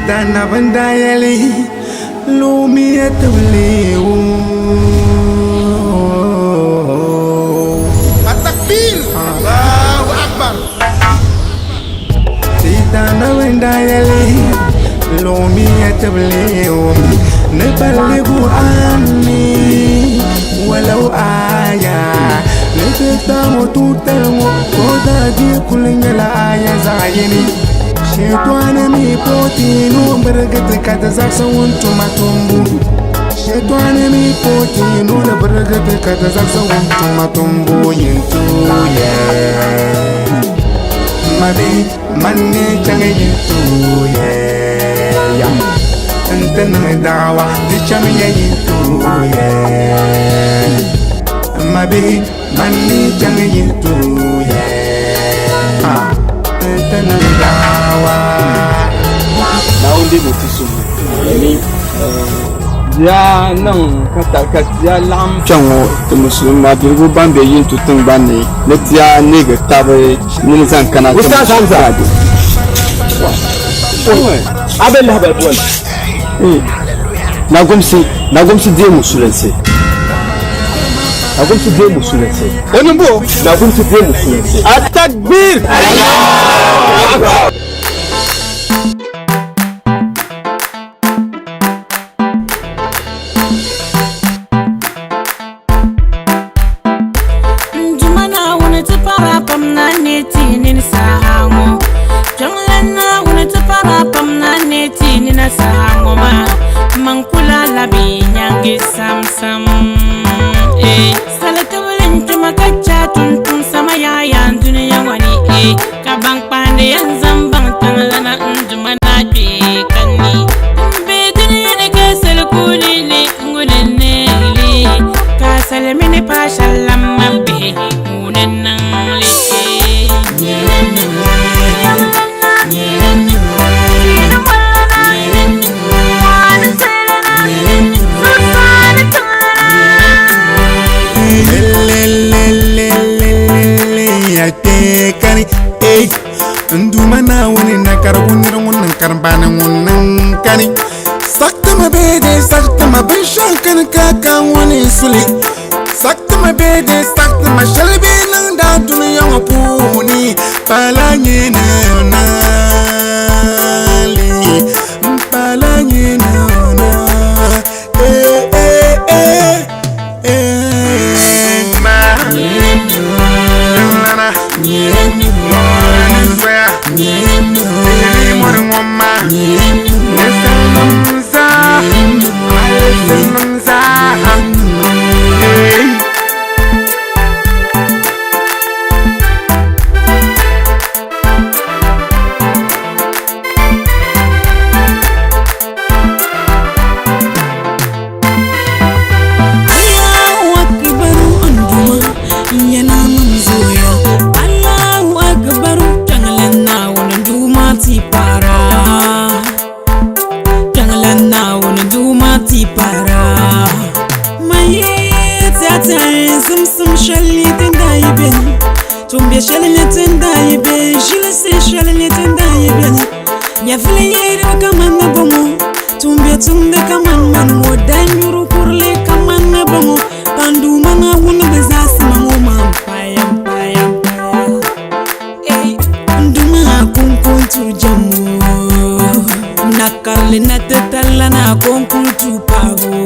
Tana bandayali lumi atawliwo At-takbir! Allahu Akbar! Tana bandayali lumi atawliwo Naballighu anni walau aya Nitatamu tutamu koda di kulingala aya zayini Shetwane mi poti no bergete kata zaksa wonto matumbu Shetwane mi poti no bergete kata zaksa wonto matumbu yintu yeah Mabi manne change yintu yeah Antena dawa di chami yintu yeah Mabi manne change yintu yeah Antena dawa na wanda mutu su yani ya nan kata ya lam chanwo to musulma durgu bambe yin tutun banne na tiya ne ga tabe ni zan kana ta Hamza abel haba bol na gomsi de musulense onumbo na gomsi de musulense at-takbir Allahu Akbar Mankula labi nyangi sam salata walin tuma kacha tuntun sama ya duniya wani kabang pande yan zambang tanglana nduma na be kanni be duniya ne ka salkuli le ngulene le ka salamine pa shallam be munan le kani nduma na woni na karbunir wannan karbanan wannan kani sakta mabede sakta mabishan kan kaka wani suli sakta mabede sakta mashalbi nan da duniya wapuni palanye na nali palanye na Tumbe shalinetin da yibe, jile se shalinetin da yibe. Ya file yere kaman na bomo, tumbe tumbe kaman man mo danyuru kurle kaman na bomo. Pandu manga wunu bezasi mango payam. Nduma kunkuntu jamu, nakarle na tetala na kunkuntu pago.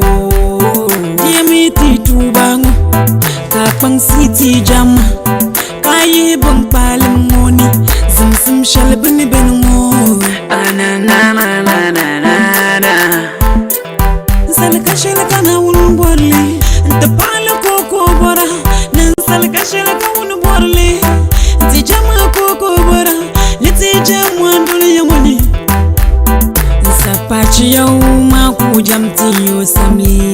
Diemiti tubangu, kapang siti jama. Kaye bang palim moni, zim shalibini benmo. Salaka na wun borli, the pala koko bora. Nan salaka wun borli, the jama koko bora. Liti jama duli yamoni. Sapachi ya umaku jamti yo sami.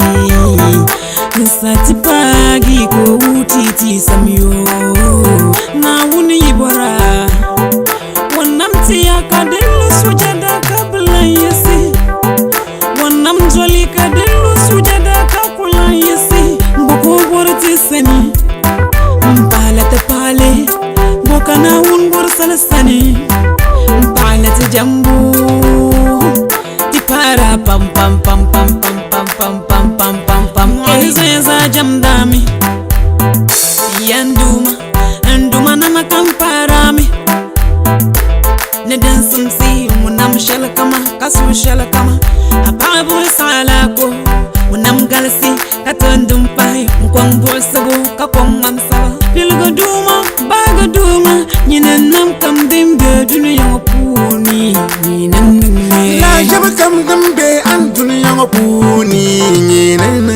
Satipagi ko utiti samyo. Na wuni ibora wanam tiya kadelu sujada kabla yesi wanam joli kadelu sujada kakula yesi mboko borti seni mpala te pale boka na wun bor salasani mpala te jambu para pam pam pam pam pam pam pam pam pam pam pam. Za jam dami yanduma anduma na makampara mi ne dansum si munam shal kama kasu shal kama ababu salako munam galsi katandum pai kwang bolsago ka kwang mamsa pilgo duma baga duma nyinam kam dimbe duniya puni nyinam La jaba kam dambe an duniya puni nyinam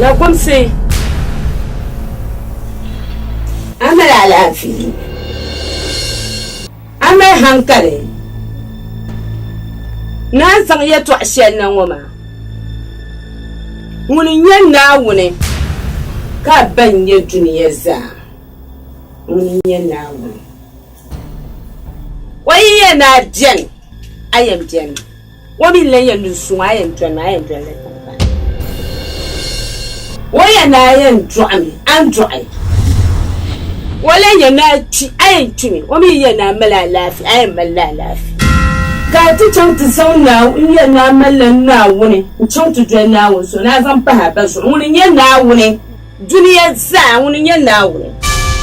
na kumsi amara lafi amai hankali na san ya to ashen nan wama wuni yan na wuni ka banye duniya za wuni yan na wuni wai yana jen ayam jen wabi len ya lusu ayam jen waya na yan drum an drum wala yana ci ayin tumi wani yana mala lafi ayin mala lafi ga ta can ta zauna yana mala na wuni can ta dren na wuni so na zan fa ba so wani yana wuni duniya za wani yana wuni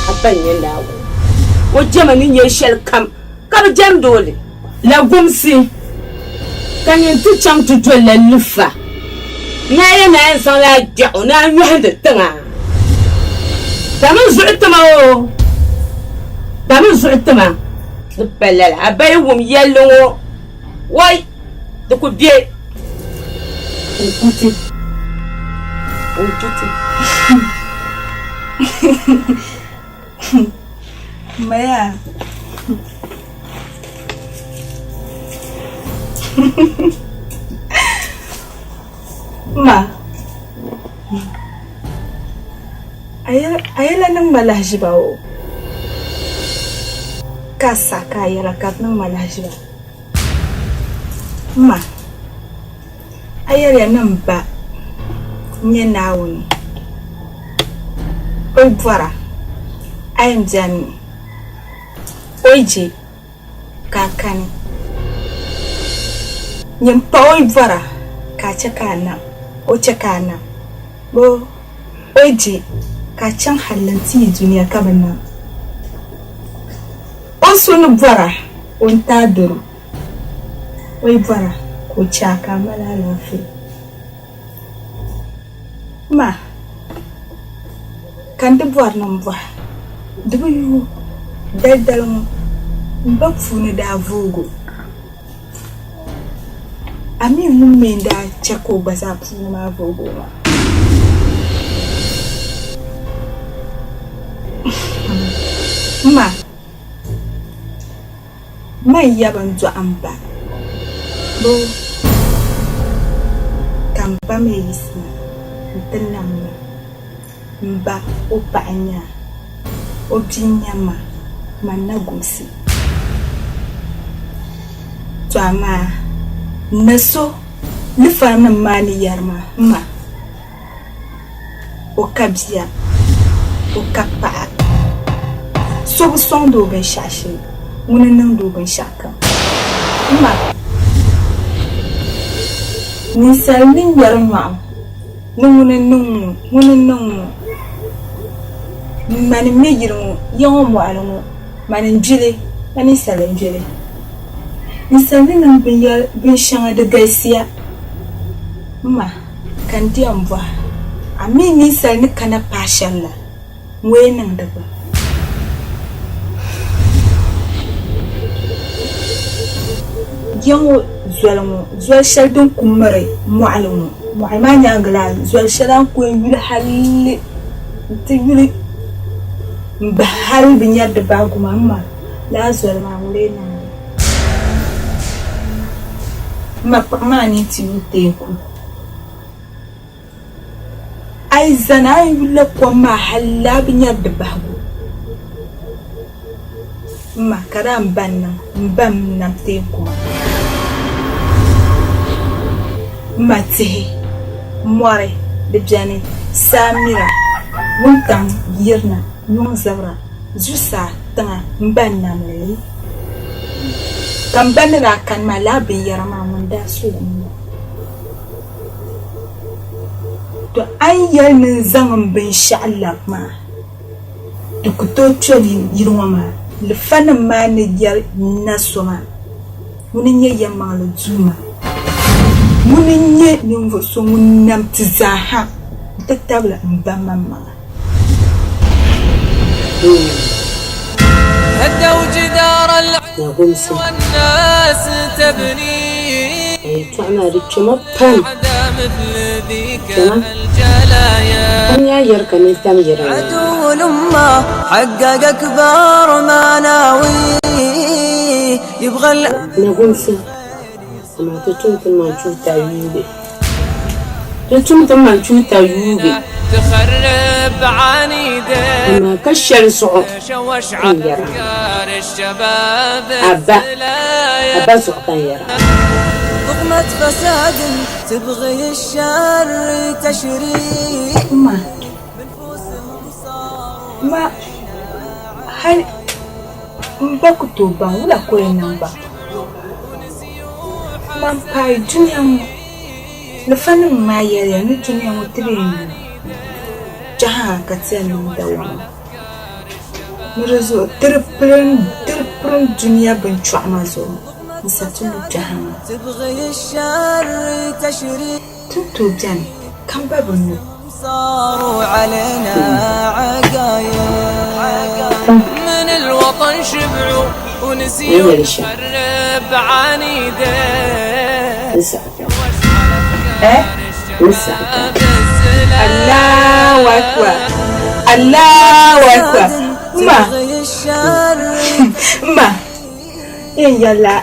aban yana wuni waje manin ya shel kam jam dole la gumsi kan yin ta can ta dren lufa na yana yin san la jau na yi da tanga da mun zuɗtama o da mun zuɗtama balala abai wum yello wai da ku biye unkuti Maya Ma ayala nang malaji ba o kasa kaya rakat nang malaji ba ma ayala nang ba nye nauni oi vara ayam jani oije kakani nyempa oi vara kacha kana oche kana bo oje kachan halanti duniya kabana osunu vara onta duru oi vara ko chaka malala fi ma kan de voir non va de yu dal mbak fune da vogo ami mumenda chako baza fune ma vogo ma yaban zo amba bo kamba me yisna ntanamma mba opanya obinyama managusi to ama naso ni fama mani yarma ma okabia okapa so sondo ben shashi munan do ben shaka ma ni salmin yarma munan mani megiru yawon mu alamu mani jile mani salin jile ni salin nan bin shanga da gaisiya ma kan diyan ba ami ni salin kana passion la wayenan da ba yango zol shel dun kumare mu'alamu mu'amanya ngala zol shelan ko yul halli tibili bahal binyar de bagu mamma la zol ma mulena ma pamani tiute ku ai zana yul ko ma halla binyar de bagu ma karam banna mbam namte ku mate more de jani samira wuntam yirna yung zabra zusa tanga mbanna mali kambanira kan malabi yarama munda su to ayyar min zaman bin sha'Allah ma to kuto choli yirwama lifanin ma ni yar nasoma munin yayyan ma zuma muninye nimvo so munam tizaha tatabla mbamama هدوا جدار العز والناس تبني تعمل كما بان مثل ذيك الجلايا يا يركن التمجر عدو الأمة حقق أكبر مناوي يبغى نقول سن ما تشوف ما تشوف تايوبي تشوف ما تشوف تايوبي تخرب عنيده ما كشر صعود شوش عكار الشباب أبا سعطان يرى ضغمة فساد تبغي الشر تشري ما هل مبكتوبا ولا كوي نمبا من باي دنيا لفن ما يرى الدنيا مترين جها كتير دوام مرزو تربرن دنيا بنشوع مازو نساتون جها تبغي الشر تشري تنتو جاني كم بابنو صاروا علينا عقايا من الوطن شبعوا ونسيوا خرب عنيده الله أكبر الله أكبر ما يلا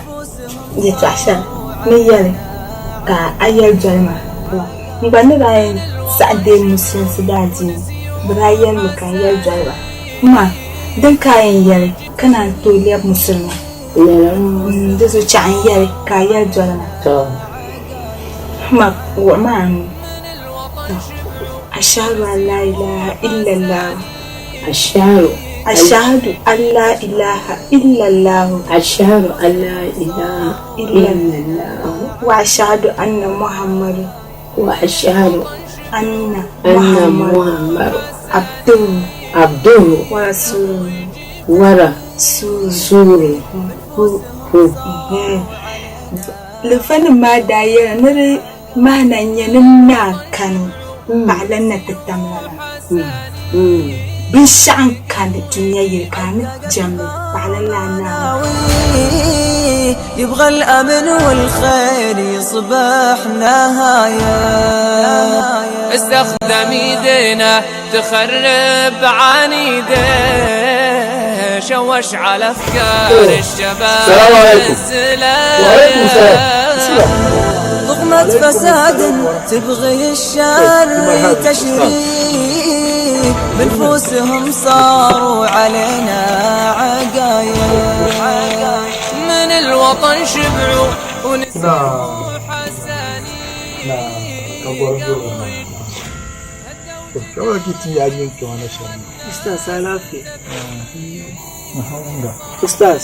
يتعشى نيالي كا أيال جالما نبني راين سعدي مسلم سدادي برايان مكايال جالما ما دن كاين يالي كنا تولي مسلم دزو چان يالي كايال جالما ما وما أشهد أن لا إله إلا الله أشهد أن لا إله إلا الله أشهد أن لا إله إلا الله وأشهد أن محمد عبده ورسوله لفن ما داير نري ما نينا كان معلنا تتملنا بشان كان الدنيا يكان جميل معلنا يبغى الأمن والخير يصبح نهاية استخدم يدينا تخرب عنيده شوش على أفكار الشباب وعليكم السلام ضغمة فساد تبغي الشر تشري بنفوسهم صاروا علينا عقايا من الوطن شبعوا ونسوا حساني كما كنت يعجبك وانا شايف أستاذ سلافي أستاذ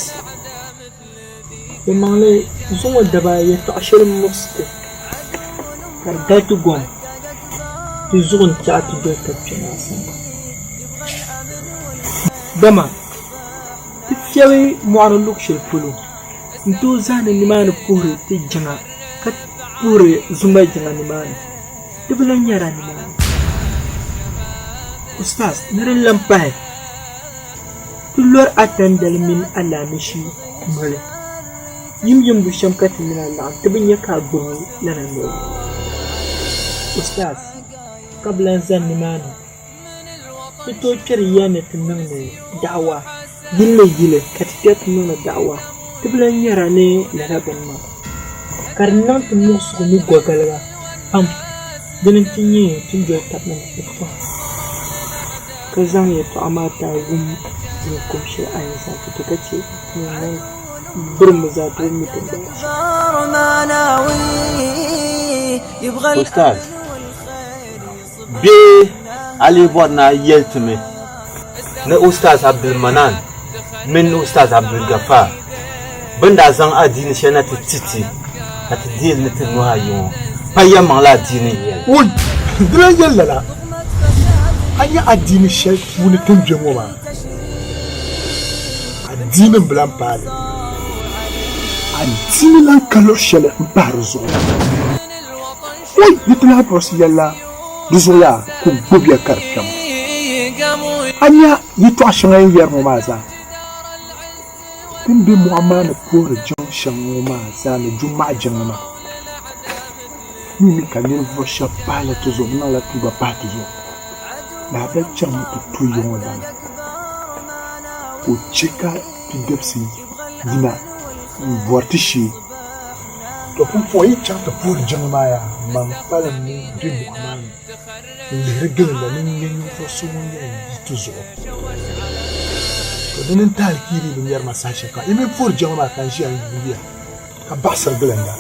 يمالي زوم الدباية تعشر مصدر كرداتو قوم تزون تعطي دوتا بجناسا دما تفيوي معرلوك شرفلو انتو زان نمان بوري تجنا كت بوري زمبا جنا نمان تبلن يرى نمان أستاذ نرى لمباي تلور أتندل من ألا نشي مالي yim bu sham kati mina la tabin ya ka gurmi lana no ustaz qabla zan nimana ito kiriya ne tunan ne da'awa gille kati tunan da'awa tablan yara ne la raban ma karnan tun musu ni gogalga am dinin tinye tun jo tabna ko ka zan ya to amata gum ne kumshi ayin sa ta kace ne برم ذات المتن أستاذ بي علي بورنا يلتمي أستاذ عبد المنان من أستاذ عبد الغفار بند أزان أدين شنا تتتي أتديل نتنوها يوم فيا مالا دين يل وي دلا يلا لا أني أدين الشيء ونتنجمو ما أدين بلان بالي أدين لان كلو شلة بارزو وي يتلا بروس يلا رزويا كم بوبيا كاركم أني يتو عشان يرمو مازا تنبي معاملة بور جون شنو مازا نجمع جنما mimi kanil vosha pala tuzo na la tuba patuzo na ba chamu tu yonda ko cheka pidepsi dina vortishi to kun foyi chata pour jangmaya man pala ni dibu amani le regel la ni nyu fo sumu ni tuzo to dinin talkiri ni yar masashe ka imi pour jangma kan shi an biya ka basar gelanda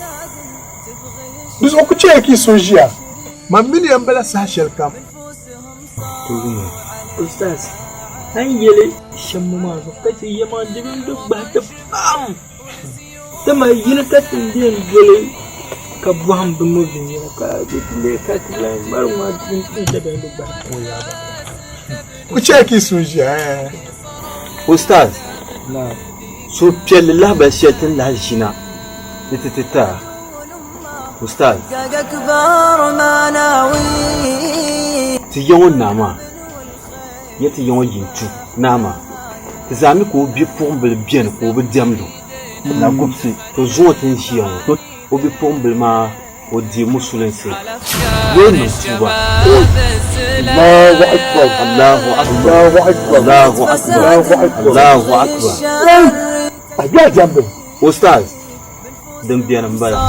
Biz okuçaya aqui surgia. Mas mini ambela sachel kam. Tugumo. Ustaz. An yele shamma ma zo kace yama dibin duk ba ta bam. Tama yele katin din gele ka buham bin mubin ya ka dile ka tilan marwa din da da duk ba ko ya ba. Okuçaya aqui surgia. Ustaz. Na. So pelle la ba shetin la shina. Titita. أستاذ تيجون ناما يتيجون ينتو ناما تزامي كو بيبون بالبيان كو بديامدو لا كوبسي تزوت نشيان كو بيبون بالما ودي مسلنسي وين نتوبا الله أكبر الله أكبر الله أكبر الله أكبر أجا جنبه أستاذ دم بيان مبالا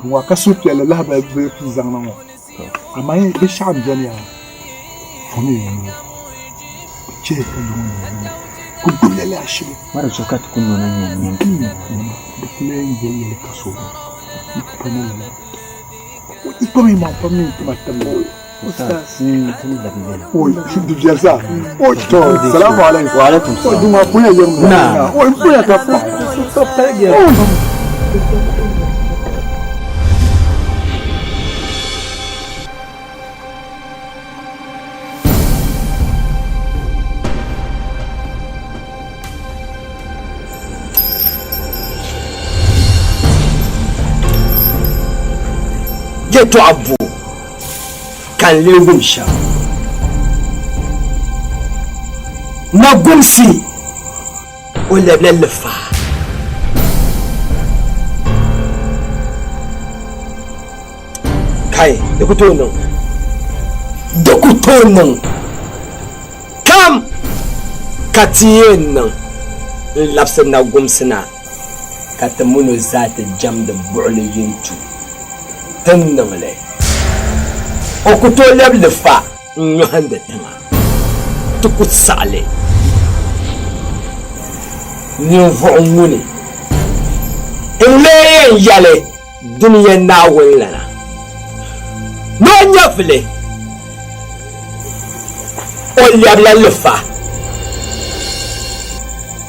وكسوت يلا لها في زغنا اما هي بالشعب جميعا فمي تشيك اليوم كل لا شيء مرة شكات كنا نني بكلين جاي لك صوت يكمل يكمل ما فمي تمام أستاذ وي شد الجلسة وي السلام عليكم وعليكم السلام ما بويا يوم نعم وي بويا تفا جيت عبو كان لي ومشى ما قمسي ولا بلا اللفة كاي دكتورنا كم كاتيين لابسنا قمسنا كاتمونو ذات الجمد بعلي ينتو تنغلي okuto leble fa nyohande tema tukut sale nyonvo nguni inleyen yale dunya na wallana no nyafle o leble lefa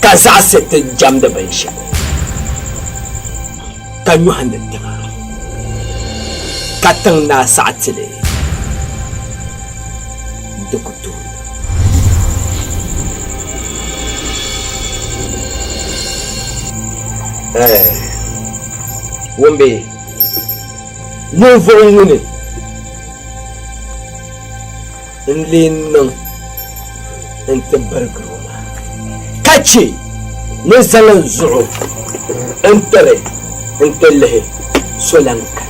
kaza set jamde bansha kan nyohande tema katang na saatile دكتور ومبي نوفوني نلين انت برغروما kace ne zalan zu'u antare antallahi solanka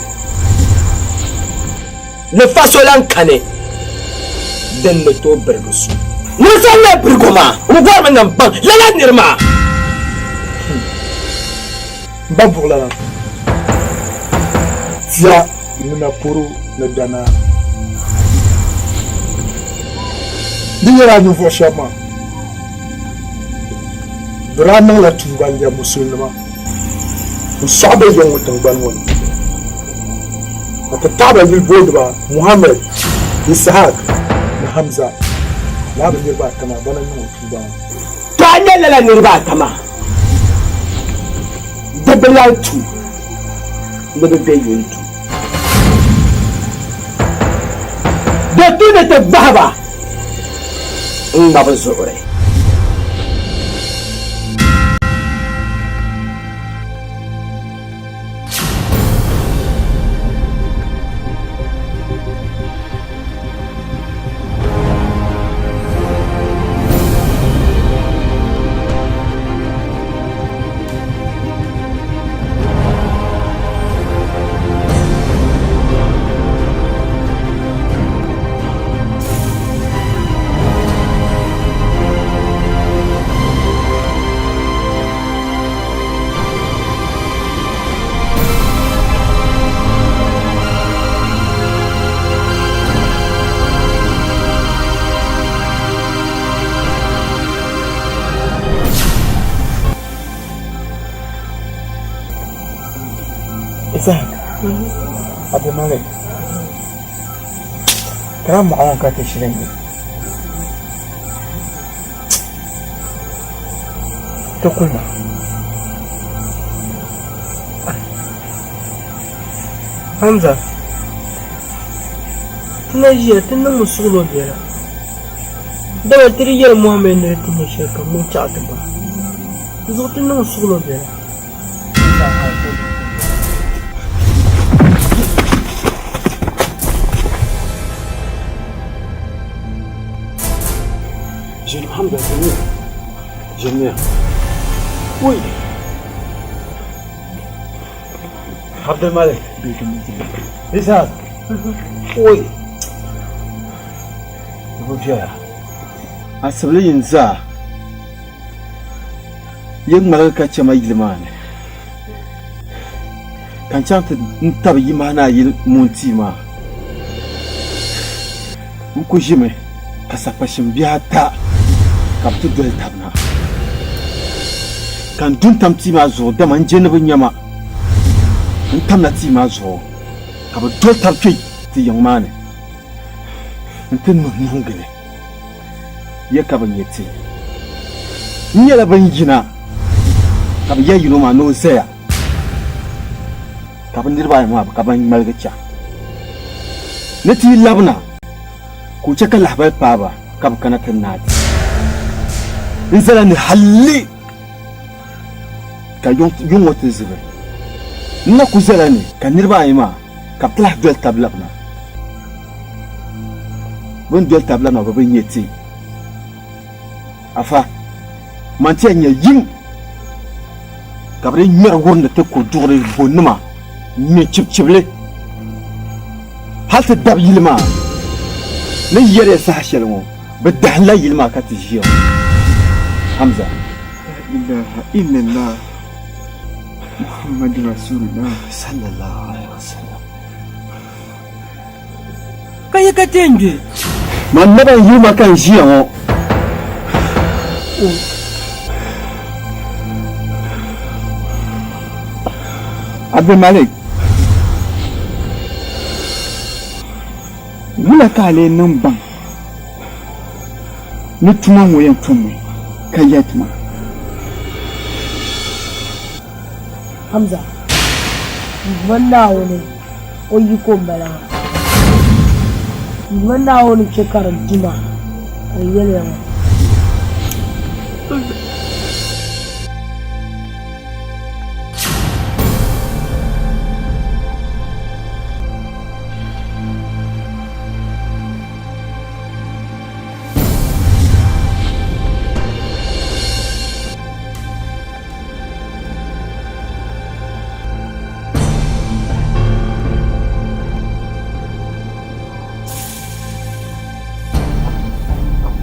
ne fa solanka ne dan ne to bergusu ne zalan bergoma ugwa nan ban lala nirma babu lala tia nuna puru na dana dinyara ni fo shama durana la tungan ya musulma musabe yang utangban won ataba yil bodba muhammad ishaq na hamza la ba nirba kama bana ni tuba ta ne la nirba kama dabla tu ne be yuntu da tu ne ta baba ما بزوري Isaac, Abdul Malik, كلام معاون كاتي شريني تقولنا Hamza, tuna jiya tun nan musulo biyar. Dawa tiriyar Muhammad ne tun da shekar mun ci ba. Zo tun nan musulo biyar. Jeune Hamza, Jamia. Oui. Abdul Malik. Isaac. Oui. Rufiya. Asabli yinza. Yang malaka chama yilmane. Kan chanta ntab yimana yil montima. Uko jime. Kasapashim biata. Kaptu dol tabna. Kan dun tamti ma zo da man jene bunyama. Ntam na ti ma zo. Kab dol tabti ti yongmane. Ntin no ngene. Ye kab nyeti. Nyela banjina. Kab ya yuno ma no seya. Kab ndirba ma kab malgacha. Neti labna. Ku chaka lahbal baba kab kana tanati. Nzala ni halli ka yung wata zibe na ku zala ni ka nirba ima ka plah dol tablabna bon dol tablabna ba bin yeti afa manti nya yim ka bre nyer wonda te ko dore bonuma me chipchible halta dab yilma ne yere sa shelmo بدحلا يلما كاتجيو حمزة لا إله إلا الله محمد رسول الله صلى الله عليه وسلم Kaya katenje. من نبى يوم كان جيو عبد الملك ولا كالي نمبان نتمنى وينتمي كياتما Hamza, wannan wani oyi ko bala. Wannan wani shekarar jima a yanayin.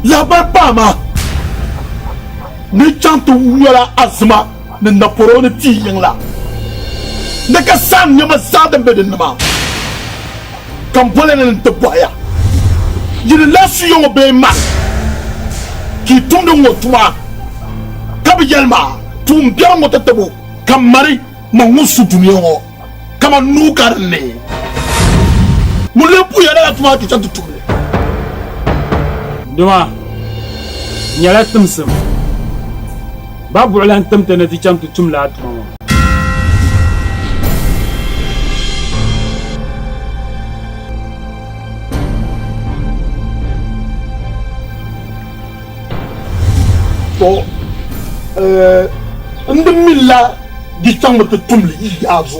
labar pama ni chantu wala azma ni naporo ni ti yingla ne ka san nyama sada bedin ma kam pole ni te boya yiri lasu yo be ma ki tumdo ngotwa kabi yelma tum biya ngota tebo kam mari ma ngusu duniyo kama nukarne mulepu ya la tuma ki chantu tumle duma nyala tumsum babu lan tumta na ti chantu tumla atuma to ndemilla di chamba te tumli ya zo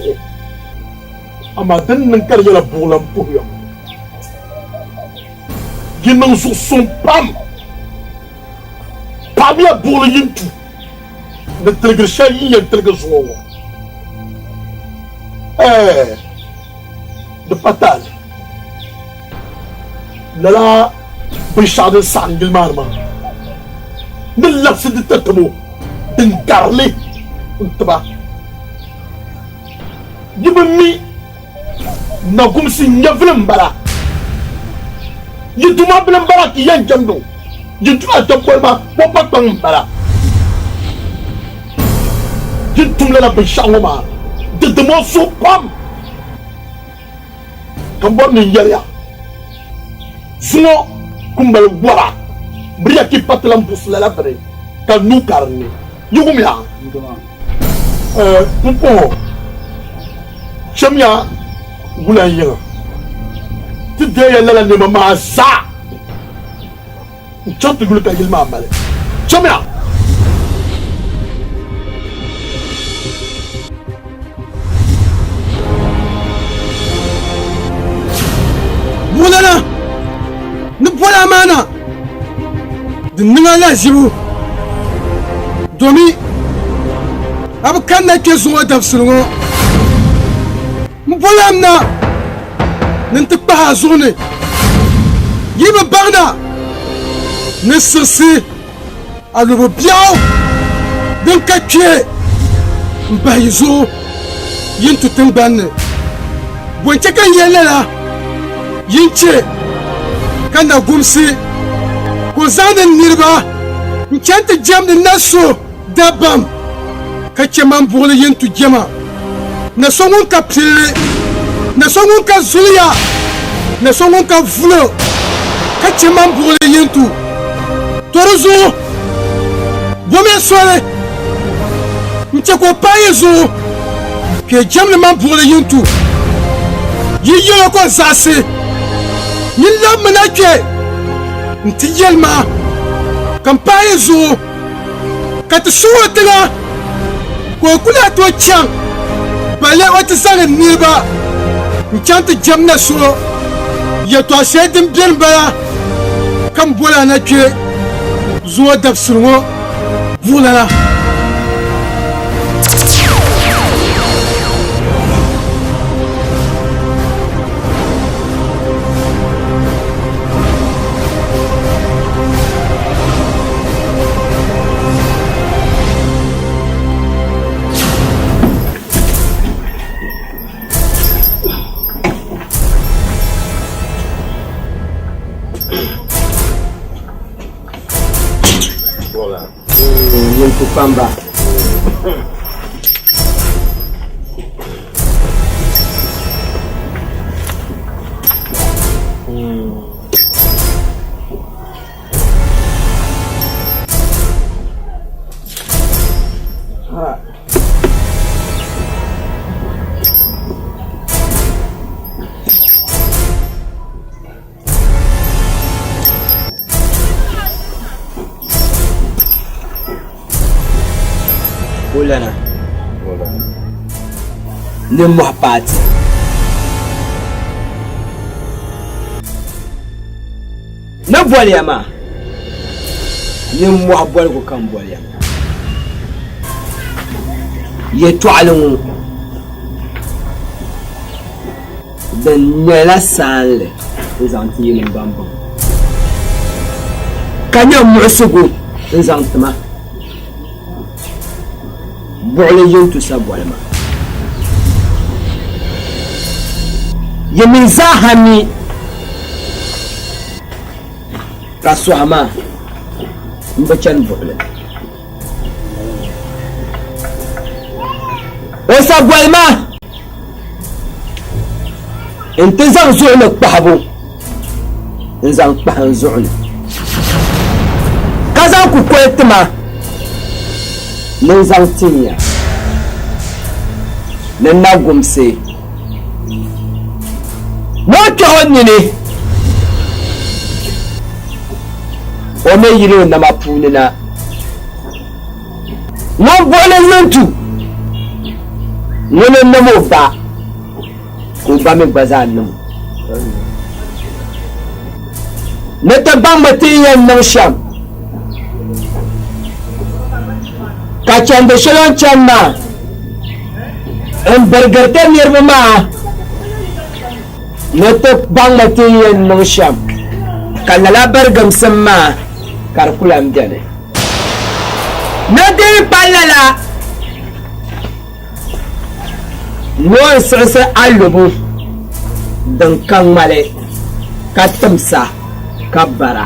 ama den nan kar yala bulam puyo ginang su son pam pamia bulu yintu de telegra shay yen telegra zo de patal lala bishad sangil marma nilafs de tatmo den garli untaba yibmi nagum si nyavlem bara yituma blem bara ki yan jando yituma topolma popa tang bara yitum la bishangoma de demo so pam kambon ni yaria suno kumbal wara bria ki patlam pusla la bare ka nu karne yugumya pupo chamya bulan yin ti de ya la ne mama sa chant gulu ka gilma male chamya bulana ni bola mana dinga la jibu domi ab kan na ke zuwa tafsirgo mbolam na nante pa zone yiba bagna ne sirsi alubo biao den ka kye mbayizo yintu tembanne bonche kan yelela yinche kana gumsi ko zanen nirba nchante jamne naso dabam kache mambole yintu jema na songon ka pile na songon ka zulia na songon ka vulo kache mambole yintu torozo bome sole nche ko payezo ke jamne mambole yintu yiyo ko zase yilla manake ntiyelma kampayezo katsuwatela ko kula to chan bale wata sanga niba nchanta jamna so ya to shedin bin bara kan bola na ke zuwa dafsirwo bulala Pamba. Bulana. Ne mohpati. Na bolya ma. Ne mohbol ko kan bolya. Ye to'alun. Dan nyala sanle. Uzanti yin bambam. ka nyɛ muɣusigu n zaŋ tima buɣuli yintu sa bolima yi min zaaha mi ka sɔɣu maa n bi chani buɣuli o sa bolima n ti zaŋ zuɣu ni kpahibu n zaŋ kpahi n zuɣu ni ka zaŋ kukoli tima ni n zaŋ timiya ni nagumsi ni o kpɛɣu nini o mi yili o nama puuni na ŋun buɣuli yintu ŋuni nam o ba ka o ba mi gba zaa nam ni ti baŋmi ti yɛn niŋ shɛm ka chɛndi shɛli n chɛni maa n birigiriti niriba maa ni ti baŋmi ti yɛn niŋ shɛm ka lala birigimsim maa ka di kula n bɛni ni dii pa lala noo n siɣisi alubu din ka ŋmali ka timsa ka bara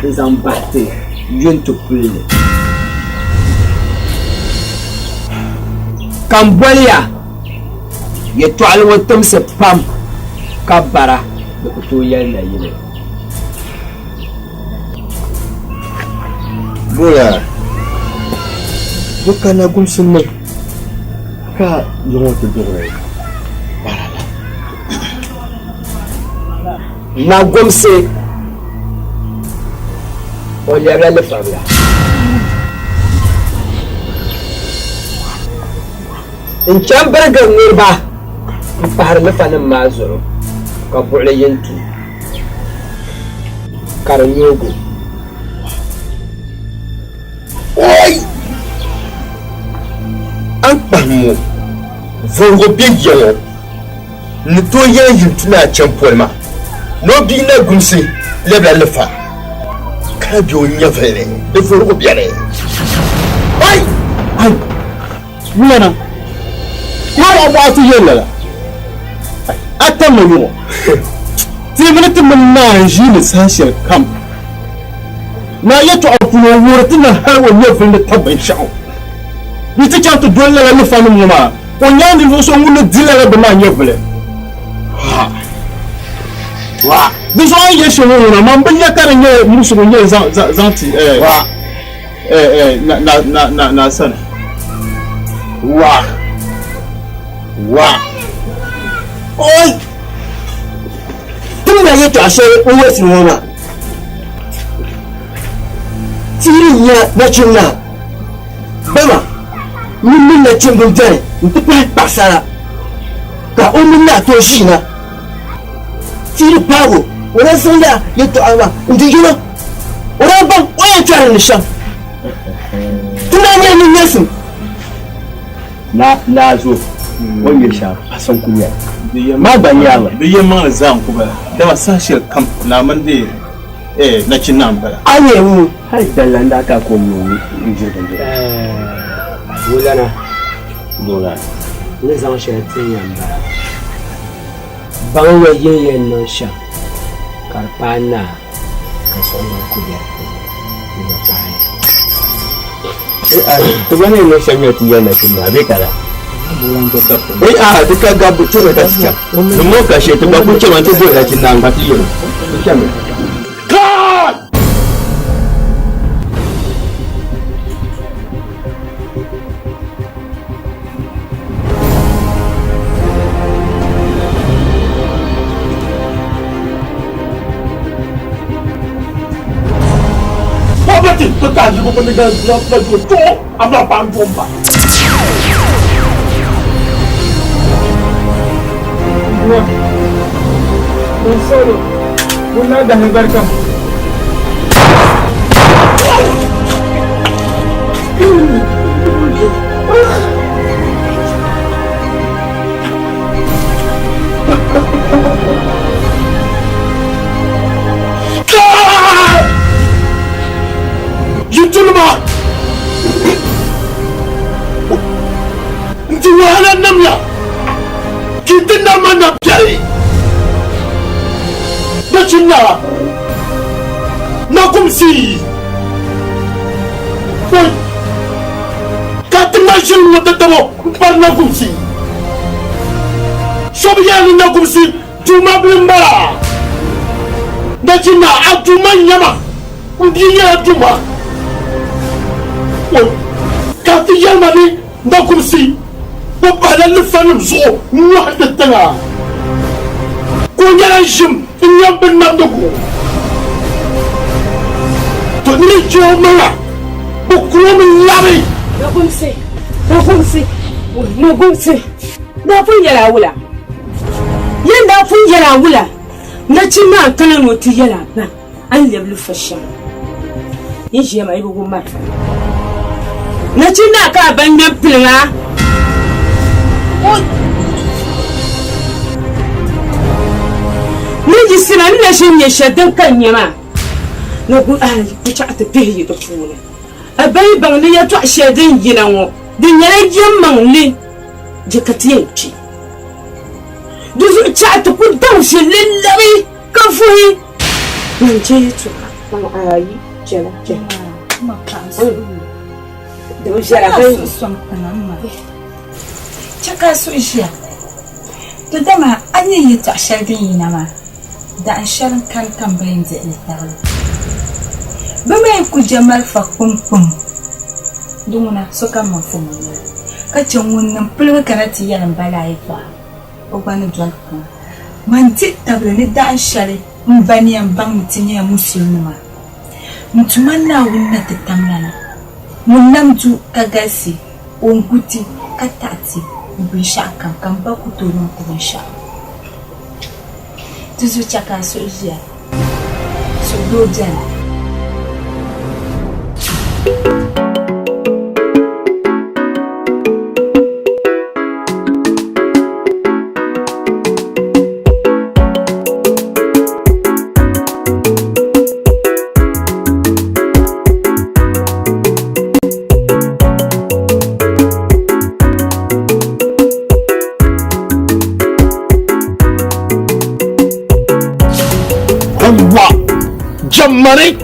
n zaŋ bahiti yuntu puli ka n boliya yɛtɔɣali ŋɔ timsi pam ka bara di ku tooi yɛlina yili boya bu kana gumsin nan ka yi wata durai barala na gumsi o lɛbila lifabila n chɛn birigiri niriba n pahiri lifanim maa zuɣu ka buɣuli yintu ka di nyoogu oi an kpahimu vɔrigu bɛ yɛŋɔ ni to yɛn yintu na chɛn polima n'o bii na gumsi lɛbila lifa ka bi o nyɛvili di vɔrigu bɛni oi ai wulana yara waati yɛlɛ la a ta ma yɔrɔ tibili ti min naan ʒii ni san shɛli kam na yɛtɔɣa puno wuhiri ti na hali o nyɛvili ni ta binshɛɣu ni ti chaŋ ti doli lala lifa nim ŋɔ maa o nyaaŋ ninvuɣu so ŋun ni di lala bi maa nyɛvili wa di zuɣu an yɛ shɛli ŋɔ na man bi nya ka di nyɛ musugu nyɛ zaŋ ti na sani wa oi tumi na yɛtɔɣa shɛli n wɛsi ŋɔ maa tiiri nya nachimna bama min min nachimbi bɛni n ti pahi paɣasara ka o min naa tooi ʒiina tiiri paago o na zaŋla yɛtɔɣa maa n ti yino o na baŋ o yɛn kpɛri ni shɛm ti na nyɛ ni nyɛsim na zo wani ya sha a san kunya ma ban yawa bi yɛ maŋli zaa ku bala dama san shɛli kam na mini de nachin nan bala a yɛ ŋu har dalla da aka ko mu in jirgin Bola ni zaŋ shɛli ti yɛn bala baŋ wa yɛn niŋ shɛm ka di paai naa ka soŋ ku bɛ ni ba paai to wani ne shan ya tiya na kin ba bai kala a duka gabu to da tiya mun mo ka she to ba ku ce man to do da kin nan ba tiyo kame to ka ji ko ne ga na to abla ban bomba no solo kuna da barka na biɛli nachimna na kumsi ka ti mashin ŋɔ ti tabo pari na kumsi so bi yɛli na kumsi tuma bili n bala nachimna a tuma nyɛma n bi yɛla tuma ka ti yɛlima ni na kumsi o bahila lifanim zuɣu n ŋɔhi di tiŋa ko nyɛla ʒim n nyɛ bi namdigu to ni jɛo maŋa o kuromi labi na gumsi da fun yɛla wula yɛn da fun yɛla wula nachimma kana no ti yɛla ba an lɛbi lifa shɛm yin ʒiya ma i bi wum marifa nachimna ka ban ŋmɛ piliŋa ni jisina ni na shin ya shaddan kan yama na gu a ku ta ta bihi da funa a bai ban ni ya to shaddan yina wo din yara yamman ni jikati yanki duzu ta ta ku daushi lillabi kan fuhi nan je ya to ban ayi jana ma ka su da jara bai son tanamma chaka su ishiya to dama an yi ta shaddan yina ma da an sharin kan tambayin da ita ba mai ku jamal fa kumpum dumuna suka mafu mun ka can wannan fulwa kana ti yaran bala'i fa o bani don ka man ti tabani da an shari in bani an ban mutun ya musulma mutuman na wannan ta tamnana mun namtu ka gasi on guti ka tati bin sha kan ba ku to non ku bin sha tuzu chaka sojia so dojan Jamani,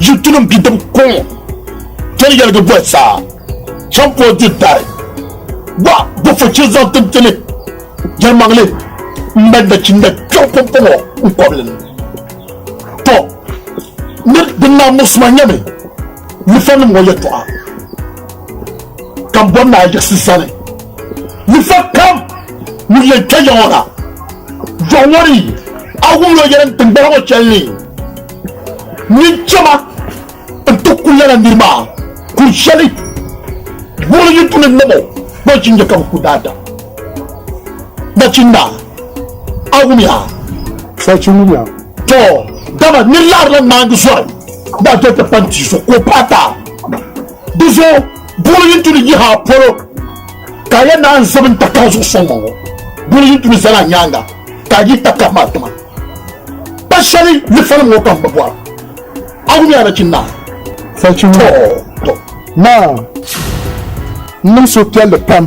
you didn't beat them corn. Tell you the west side. Jump for the die. What? But for children of them, tell it. Jamani, mad the chin that jump up on problem. To not the namus manyame. You found him while you talk. Come one night, just sunny. You fuck come. You tell your honor. Don't worry. I won't get into the challenge. Ni chama ntukula ndirma kushali bolo yitune nabo bachinja kam kudada bachinda agumya sachimunya to dama ni larla nangu soy da tete panti so ko pata dizo bolo yitune jiha poro kaya na ansabin takazo songo bolo yitune sala nyanga kaji takamatuma bashali ni fana mo kam babwa agu ya rakinna sarkin to na mun so kelle pam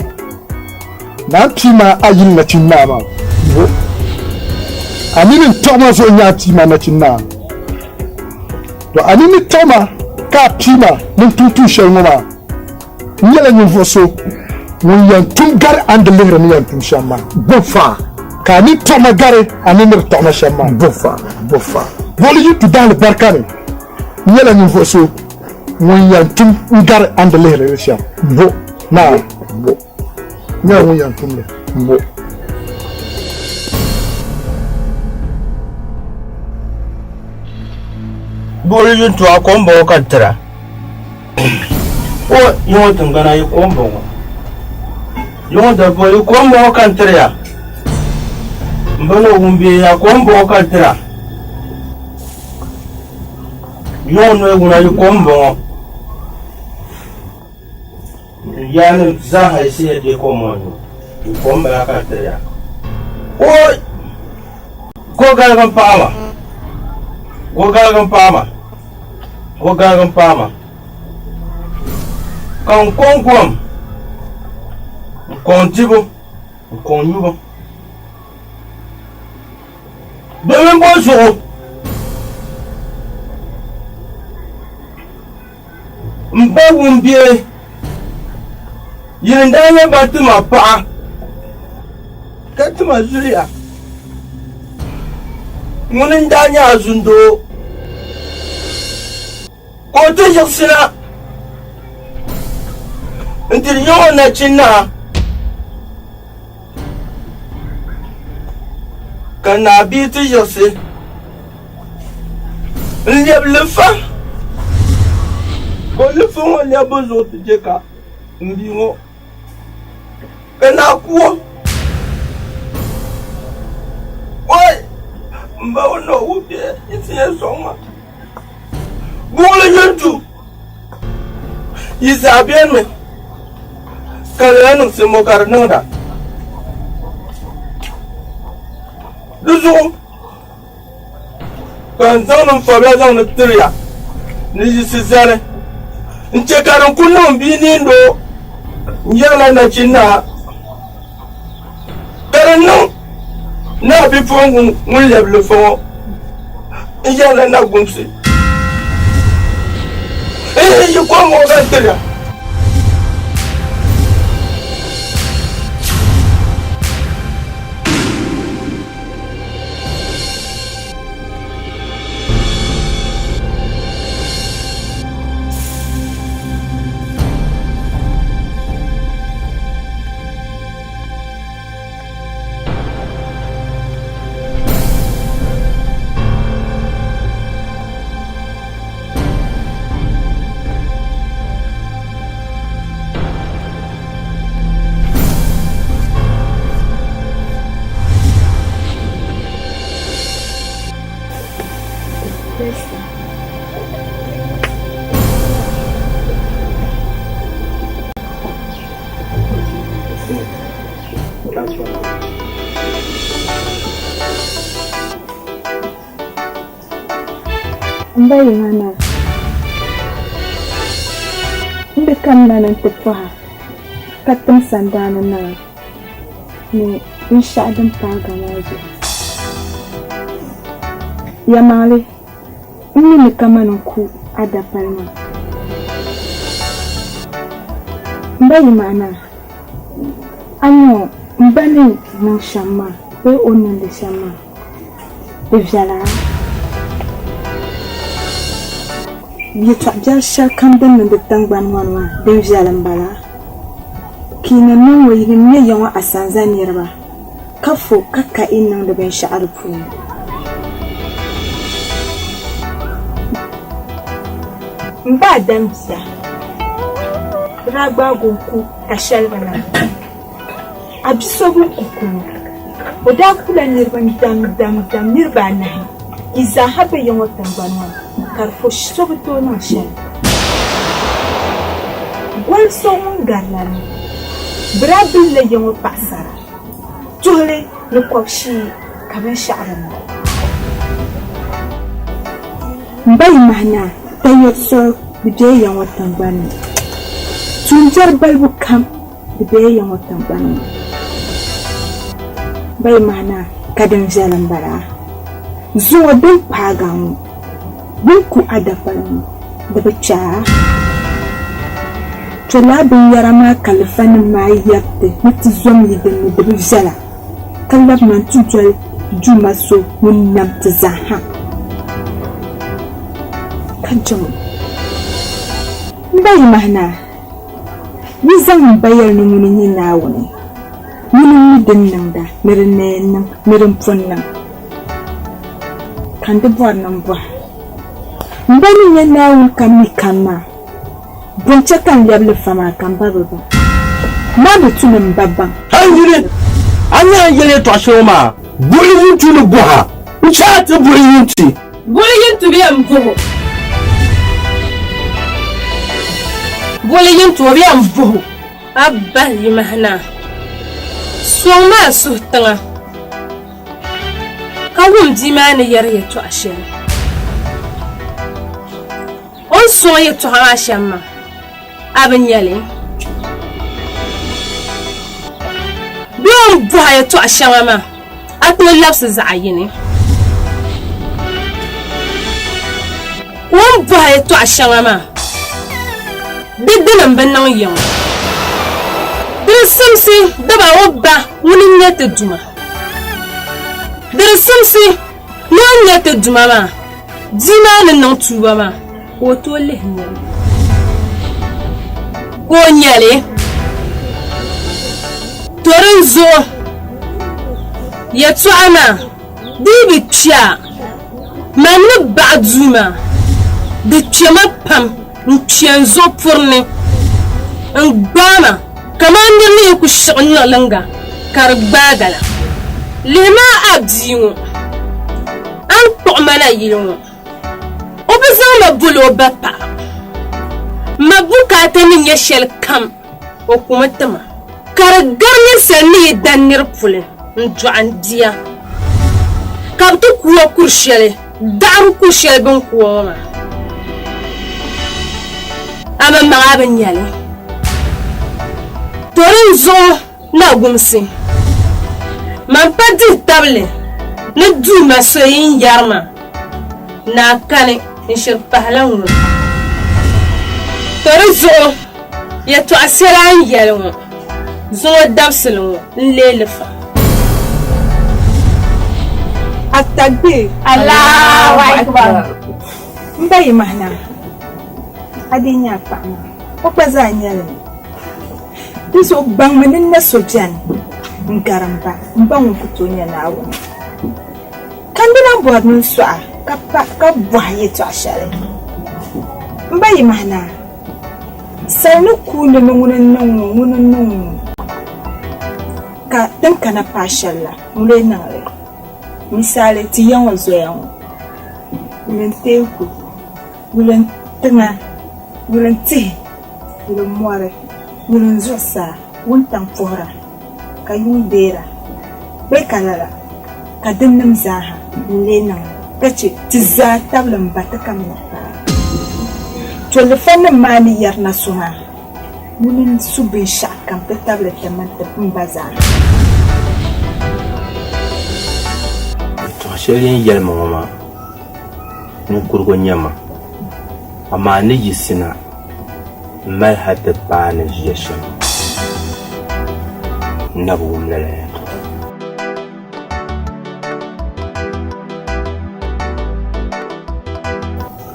na tima ayin na cinna ma aminin toma so nya tima na cinna to aminin toma ka tima mun tutu shelmo ma nyela nyin foso mun yan tungar andele mun yan tum shamma bofa ka ni toma gare aminin toma shamma bofa woli you to dal barkane nyela nyin foso mun yan tum ngar andele sha bo na bo nya mun yan tum le bo bolu yuntu akombo katara o yoto ngana yikombo yoto bo yikombo katara mbano umbi akombo katara yono nguna yikombo yana zaha isi de komono yikombo katara o ko galgan pama Gogagan Pama. Con Tibo, con Yuba, Bɛmi bɔ zuɣu n ba wumbiɛ yini daa nyɛ ba tima paɣa ka tima zuliya ŋuni n daa nyɛ azundoo ka o ti yiɣisina n tiri nyɛ o nachinna ka naabii ti yiɣisi n lɛbi lifa ka o lifa ŋɔ lɛbi bi zuɣu ti je ka n bii ŋɔ ka naa kuo oi n ba o na o wubiɛ yi ti nyɛ sɔŋ ma buɣuli yintu yi zaɣ biɛni ka lala niŋsimo ka di niŋda di zuɣu ka n zaŋ ninfabila zaŋ ni tiriya ni yisi zali n chɛ ka din ku niŋ bii niindo n yɛrila nachinna ka din niŋ na bipuɣingu ŋun lɛbi lifa ŋɔ n yɛrila na gumsi yi kom ŋɔ ka tiriya Mbayi mana inda kan nan tafaha katin sandana na ne in sha'adin faga maji ya male inni ni kamanin ku a da farma mbayi mana anyo mbani nan shamma bai onan da shamma da vyala yitɔɣ' shɛli kam din niŋdi tingbani ŋɔ ni maa din viɛli m-bala kiina niŋ ŋɔ yili nyɛ ya ŋɔ asanza niriba ka fo ka ka in niŋdi binshɛɣu di puuni m ba Adam bia daa gbaago n-ku ka shɛliga na a bi so bin ku kunu o daa kula niriba dam niriba anahi yi zaaha be ya ŋɔ tingbani ŋɔ karfo sobi to na shɛli gɔli so ŋun garila ni bira billa ya ŋɔ paɣasara tuhili ni kɔb'shii ka binshɛɣu di niŋ mbayi mahina ta yɔɣisɔ di bela ya ŋɔ tingbani ni tuunjɛri balibu kam di bela ya ŋɔ tingbani ni mbayi mahina ka din viɛli m-bala zuɣu din paaga ŋɔ bunku adapalmu da bacaa tola binyɛra maa kalifanim maa yɛrti ni ti zom yi dinni di bi viɛla ka labi man ti doli juma so ŋun nam ti zaaha ka jɛmu n ba yi mahina yi zaŋ n ba yɛli ni ŋuni nyɛ Naawuni ŋuni mi din niŋda ni di neen niŋ ni din pun niŋ kan di bɔri niŋ bɔhi mbani nyɛ Naawuni kam mi kam maa bunchɛ kan lɛbili fa maa kan ba bi ba maa bi tu ni mba baŋ an yili an yɛn yɛli tɔɣ' shɛli maa buɣuli yintu ni bɔha n chaa ti buɣuli yinti buɣuli yintu bi yɛn buɣu buɣuli yintu o bi yɛn buɣu abba yi mahina sɔŋ maa suhi tiŋa ka wum di maa ni yɛri yɛtɔɣ' shɛli on sɔŋ yɛtɔɣ' maa shɛm maa a bi nyɛli bi on bɔha yɛtɔɣ' shɛŋa maa a tooi labisi zaɣ' yini won boy to ashanga ma bidin ban nan yan dir simsi daba wobba woni nyete duma dir simsi no nyete duma ma dina nan tuba ma woto lehnya ko nyale torin zo ya tuana dibi pia manu ba'duma de chema pam npienzo purni ngbama kamande ni ku shonna langa karbagala lima abdiwo an tomana yiro obizama bulo bapa mabukata ni yeshel kam o kumatama kargarni sani danir pule njuan dia kabtu kuwa kurshele daru kurshele ben kuwa ama magaben yale torin zo na gumsi man padi table na duma soyin yarma na kane inshir pahlan torin zo ya to asiran yale zo dabselu lelefa التكبير الله أكبر مبين مهنا أديني أفعنا وبزاني لنا تسوق بان من الناس وجان نكرمبا مبان فتوني ناو كان بنا بود من سؤال كبوحي تعشري مبين مهنا سنكون من النوم كتم كنا باشلا ولينا misali ti yan wazoyan wulen teku wulen tanga wulen ti wulen more wulen zosa wuntan fora ka yun bera bai kalala ka dimnim zaha wulena kace ti za tablan ba ta kamna to le fannin mani yar na suma wulen subin shakam ta tablet ta manta baza Shelin yelma wama nukurgo nyama ama ne yisina mal hatta bana yesha nabu mlala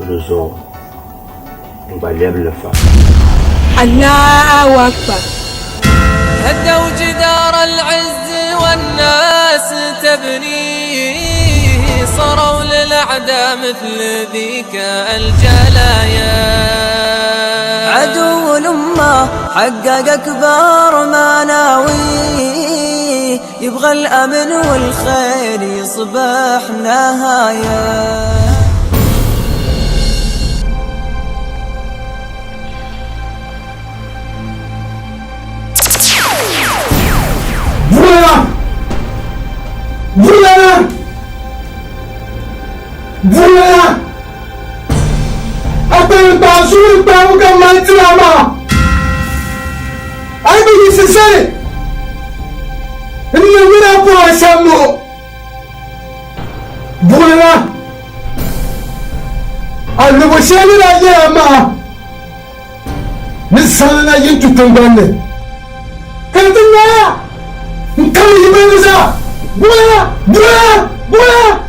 luzo baleb lefa Allahu akbar هدوا جدار العز والناس تبني صاروا للأعداء مثل ذيك الجلايا عدو الأمة حقق أكبر مناوي يبغى الأمن والخير يصبح نهاية Voilà! Attends, pas jouer, pas vous comme maintenant! Aïe, mais c'est ça! Il n'y a rien pour un chameau! Voilà! Alors, le voici, il a yama! Mais ça, il a yé tout un bon. Quand il y a! Quand il y a ça! Voilà! Voilà! Voilà!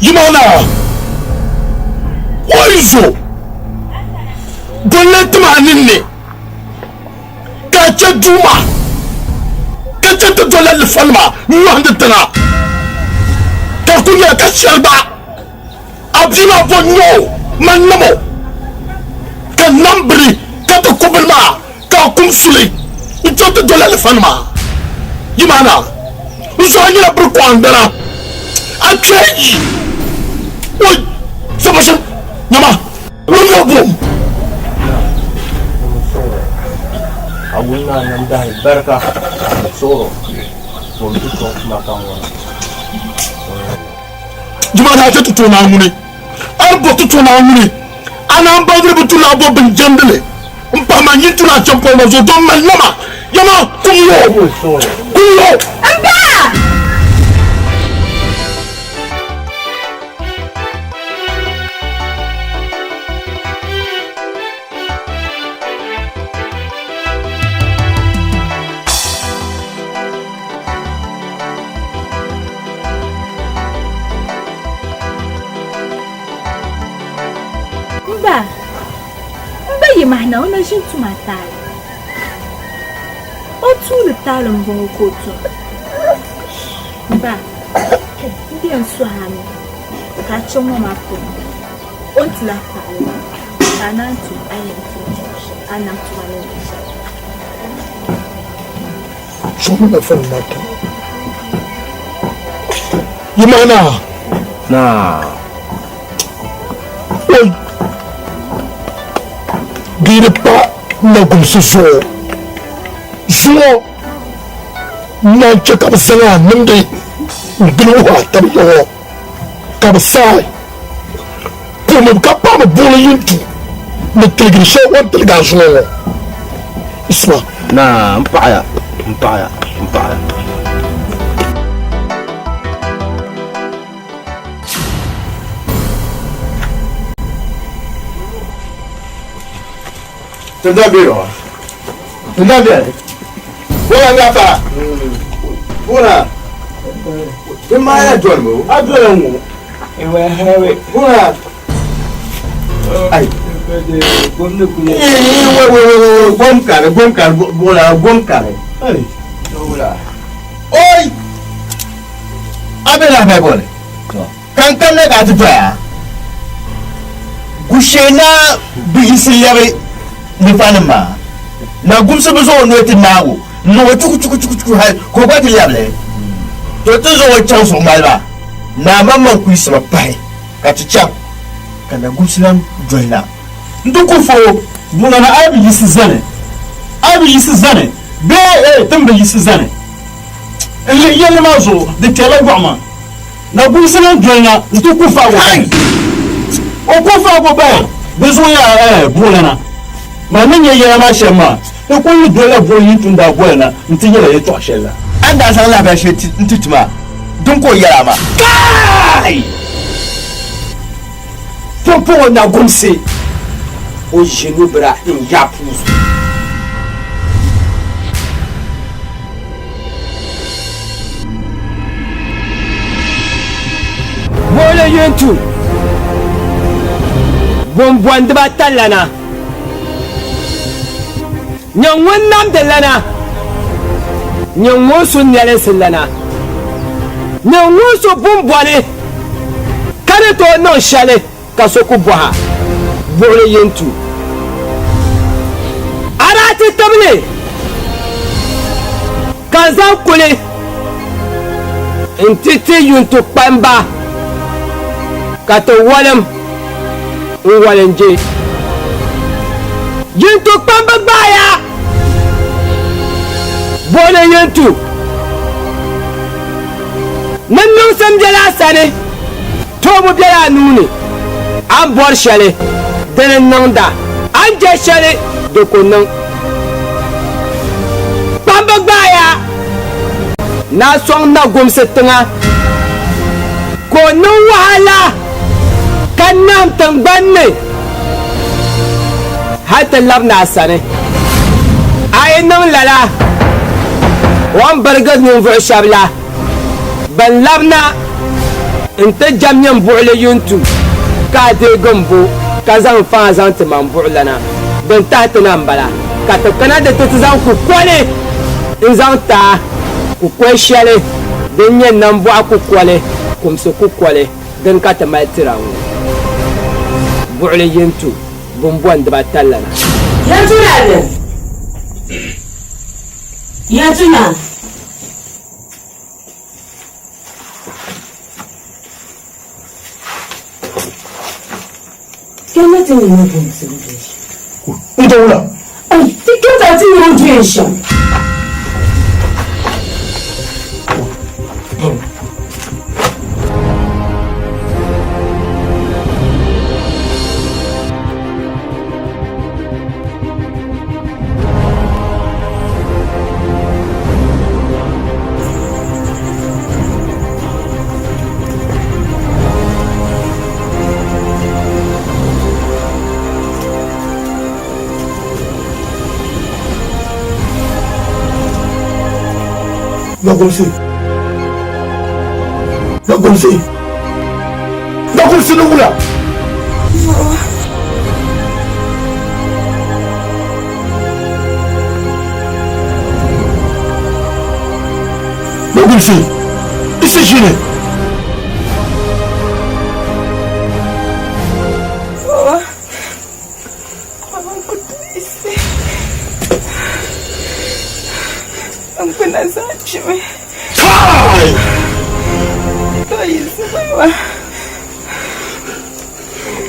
Yimana, waizo, gwamnati maninne, kace juma, kace ta dole alfalma, nuwan da tana, ka kunya ka shalba, abdima bonyo, mannamo, ka nambri, ka ta kubilma, ka kumsuli, ito ta dole alfalma. Yimana, uso hanyar burkwandana, a keji. Oi, sabashin, nyama, wani abu. wulna nam da barka soro mo mi ko ma kan wa juma na ta tuto na mune ar bo tuto na mune ana ba bi butu na bo bin jandele mpa ma yitu na champo ma zo don malama yama kuyo amba mahna ona jin tuma tala o tu le tala mbon ko to ba ndi en so hanu ka chomo ma ko on tla tala kana tu ayen tu ana tu ale chomo na fon na to yimana na oi gire pa na gumsu zo na chaka basanga nande ngulu wa tabiyo kabasai como capa bola yintu na telegrisha wa telegazo isma na mpaya Tendabiro. Bola ngapa? Bola. Kemana jualmu? Ajualmu. Ewe hewe. Bola. Ai. Gomkar. Bola gomkar. Ai. Bola. Oi. Abela me bola. Kan ne ka tuya. Gushena bigisi yabe. Nifanima na gumse bezo no etinago no chuku ha ko gwati yable to to zo chanso malba na mama kuisma pai katicha kana gumsilam joina nduku fo buna na abi yisi zane be tambe yisi zane ele yele mazo de tele gwama na gumsilam joina nduku fa o ko fa go ba bezo ya buna na ma menye yera ma shema e ko yi dole bo yi tunda bo na ntinye le to shela anda san la ba she ntituma dun ko yera ma kai popo na gomse o jenu bra in yapus Bole yentu bombwan de batalana nyangwan nam de lana nyangwo sun yale silana nyangwo so bombwane kare to no shale kasoku boha bole yentu arati tabne kaza kule intiti yuntu pamba kato walem walenje yuntu pamba baya bole yentu nannu samjala sane tobu biya nuni an bor shale denen nanda an je shale de konan pamba baya na song na gumsetenga konan wahala kanam tangbanne hatta labna sane ayenam lala wan bargad min vu shabla ban labna inta jamnyam bu'le yuntu ka de gambo ka zan fa zan timan bu'lana ban ta tana bala ka ta kana da ta zan ku kwale in zan ta ku kwashale dan yan nan bu ku kwale kumsu ku kwale dan ka ta mai tirawo bu'le yuntu bumbuan da batallana ya tuna da ya tuna kama tuni ne kun sun ji ita wala ai tike ta ti yi ojú ẹ̀ṣọ́. Nagulsi nungula. Nagulsi, isi shine.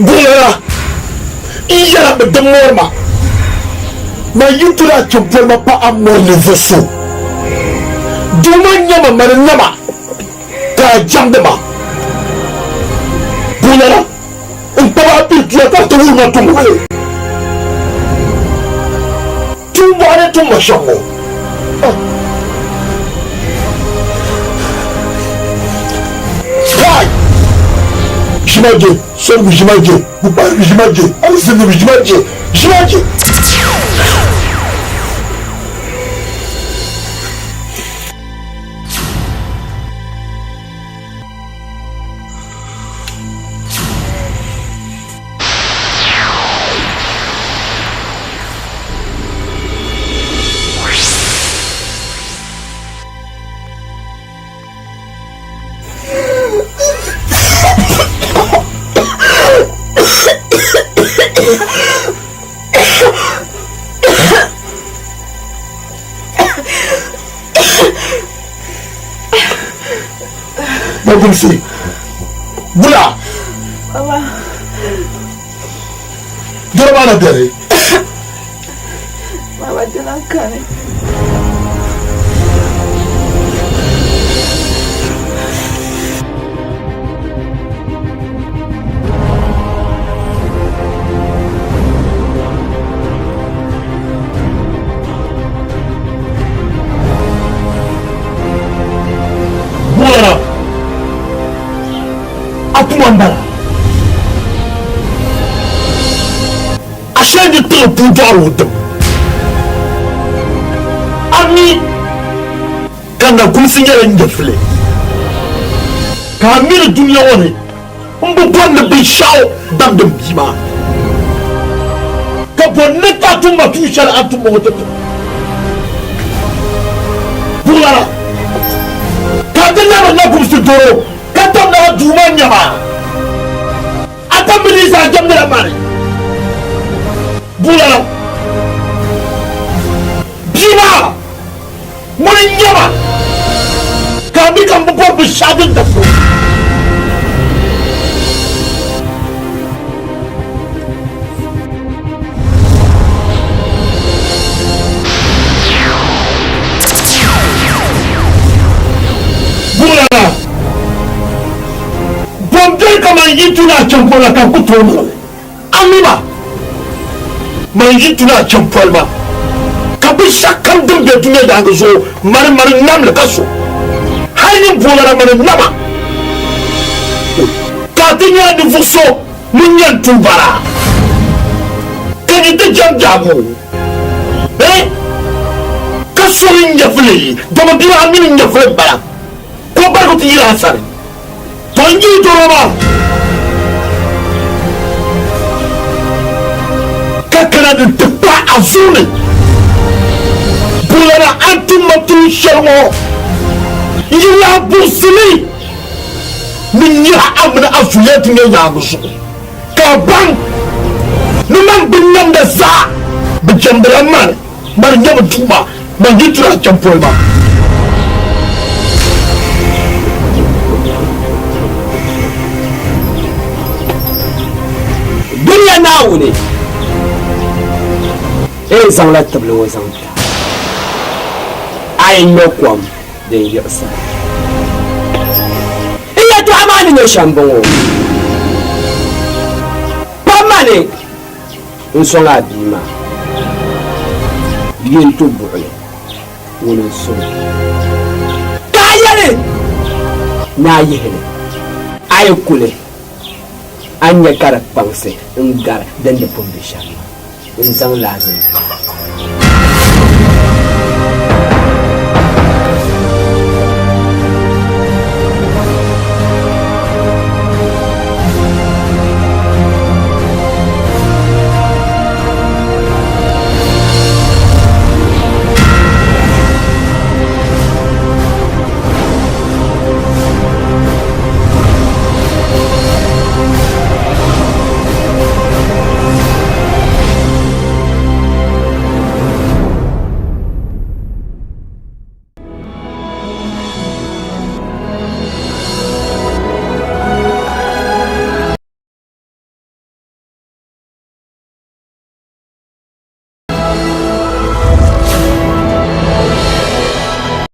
Bulala, iyara bedemorma. Ma yutura chopolma pa amor le voso. Duma nyama manama. Ta jambema. Bulala, umpaba pirkia ta tuurma tumwe. Tumbare tumashango. Jimaje, sorbu jimaje, bupar jimaje, alisini jimaje, jimaje. Nagulsi, bula. Baba. Dora mana dare. Baba jangan kane. Bula. Atuambara. Achei de tudo ao outro. Ami, quando consigo indefle. Camilo dunia one. Bupon de bichao dam de bima. Kaboneta tu matushal atu moto. Bula. Kadena na kumsi doro. Kata na juma nyama. Ata milisa jamne la mari. Bula. Bima. Mori nyama. Kami kambu po bishadin dafo. Bula. Bombe kama yituna champola ka kutono. Amima. Yituna champolma. Kabisha kandum be dunya da zo mar nam le kaso. Hayin bolara mar nama. Katinya ni fuso munyan tumbara. Kani de jamjago. Kaso nya fili, dama dira amin nya fili bara. Ko ba ko tira sare. Tonji doroma. Kakana de tepa azune. Bulara antumatu sharmo. Ila busli. Minya amna afuyat ne yamusu. Kabang. Numan binnam da za. Bijambra man. Mar nyama tuma. Manjitra champolma. Dunya nawo ne. e zaŋ la tibili o zaŋ ta a yi nyɔ kom din yiɣisi n yɛltɔɣa maa ni nyɛ shɛm bɔŋɔ pam mani n sɔŋ a bia maa yin to buɣuli ŋuni n sɔŋ ka a yɛli ni a yihili a yi kuli a nyɛ ka di kpaŋsi n gari din di pun be shɛm maa n zaŋ laazim